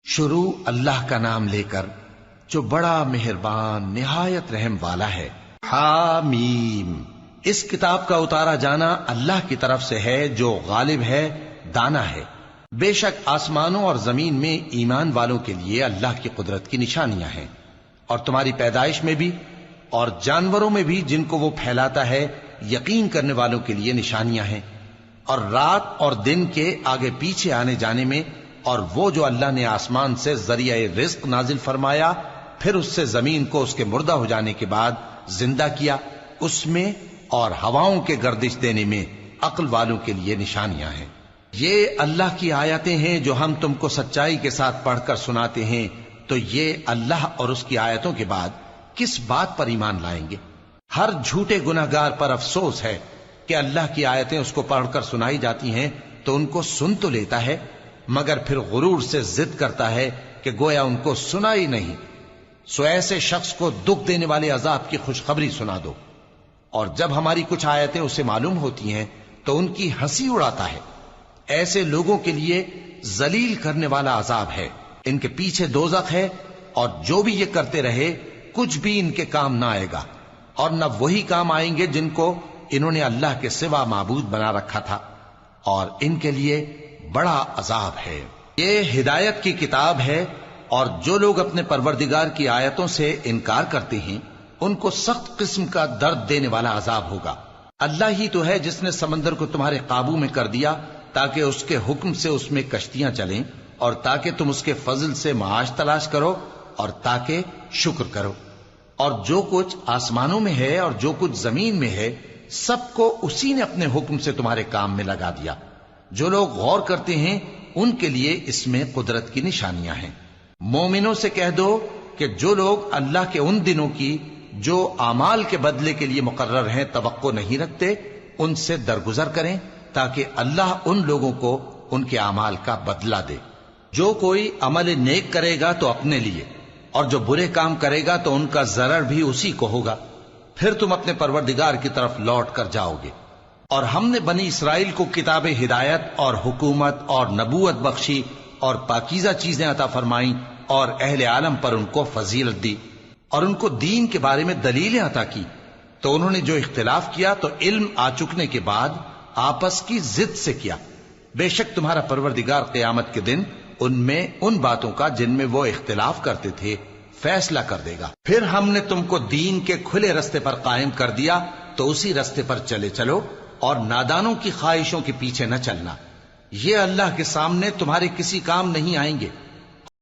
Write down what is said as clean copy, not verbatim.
شروع اللہ کا نام لے کر جو بڑا مہربان نہایت رحم والا ہے۔ حامیم، اس کتاب کا اتارا جانا اللہ کی طرف سے ہے جو غالب ہے، دانا ہے۔ بے شک آسمانوں اور زمین میں ایمان والوں کے لیے اللہ کی قدرت کی نشانیاں ہیں، اور تمہاری پیدائش میں بھی اور جانوروں میں بھی جن کو وہ پھیلاتا ہے یقین کرنے والوں کے لیے نشانیاں ہیں، اور رات اور دن کے آگے پیچھے آنے جانے میں، اور وہ جو اللہ نے آسمان سے ذریعہ رزق نازل فرمایا پھر اس سے زمین کو اس کے مردہ ہو جانے کے بعد زندہ کیا، اس میں اور ہواؤں کے گردش دینے میں عقل والوں کے لیے نشانیاں ہیں۔ یہ اللہ کی آیتیں ہیں جو ہم تم کو سچائی کے ساتھ پڑھ کر سناتے ہیں، تو یہ اللہ اور اس کی آیتوں کے بعد کس بات پر ایمان لائیں گے؟ ہر جھوٹے گناہگار پر افسوس ہے کہ اللہ کی آیتیں اس کو پڑھ کر سنائی جاتی ہیں تو ان کو سن تو لیتا ہے، مگر پھر غرور سے ضد کرتا ہے کہ گویا ان کو سنا ہی نہیں۔ سو ایسے شخص کو دکھ دینے والے عذاب کی خوشخبری سنا دو، اور جب ہماری کچھ آیتیں اسے معلوم ہوتی ہیں تو ان کی ہنسی اڑاتا ہے۔ ایسے لوگوں کے لیے ذلیل کرنے والا عذاب ہے، ان کے پیچھے دوزخ ہے، اور جو بھی یہ کرتے رہے کچھ بھی ان کے کام نہ آئے گا، اور نہ وہی کام آئیں گے جن کو انہوں نے اللہ کے سوا معبود بنا رکھا تھا، اور ان کے لیے بڑا عذاب ہے۔ یہ ہدایت کی کتاب ہے، اور جو لوگ اپنے پروردگار کی آیتوں سے انکار کرتے ہیں ان کو سخت قسم کا درد دینے والا عذاب ہوگا۔ اللہ ہی تو ہے جس نے سمندر کو تمہارے قابو میں کر دیا تاکہ اس کے حکم سے اس میں کشتیاں چلیں، اور تاکہ تم اس کے فضل سے معاش تلاش کرو، اور تاکہ شکر کرو۔ اور جو کچھ آسمانوں میں ہے اور جو کچھ زمین میں ہے سب کو اسی نے اپنے حکم سے تمہارے کام میں لگا دیا۔ جو لوگ غور کرتے ہیں ان کے لیے اس میں قدرت کی نشانیاں ہیں۔ مومنوں سے کہہ دو کہ جو لوگ اللہ کے ان دنوں کی جو اعمال کے بدلے کے لیے مقرر ہیں توقع نہیں رکھتے ان سے درگزر کریں تاکہ اللہ ان لوگوں کو ان کے اعمال کا بدلہ دے۔ جو کوئی عمل نیک کرے گا تو اپنے لیے، اور جو برے کام کرے گا تو ان کا ضرر بھی اسی کو ہوگا، پھر تم اپنے پروردگار کی طرف لوٹ کر جاؤ گے۔ اور ہم نے بنی اسرائیل کو کتاب ہدایت اور حکومت اور نبوت بخشی اور پاکیزہ چیزیں عطا فرمائیں، اور اہل عالم پر ان کو فضیلت دی، اور ان کو دین کے بارے میں دلیلیں عطا کی، تو انہوں نے جو اختلاف کیا تو علم آ چکنے کے بعد آپس کی ضد سے کیا۔ بے شک تمہارا پروردگار قیامت کے دن ان میں ان باتوں کا جن میں وہ اختلاف کرتے تھے فیصلہ کر دے گا۔ پھر ہم نے تم کو دین کے کھلے رستے پر قائم کر دیا تو اسی رستے پر چلے چلو، اور نادانوں کی خواہشوں کے پیچھے نہ چلنا۔ یہ اللہ کے سامنے تمہارے کسی کام نہیں آئیں گے۔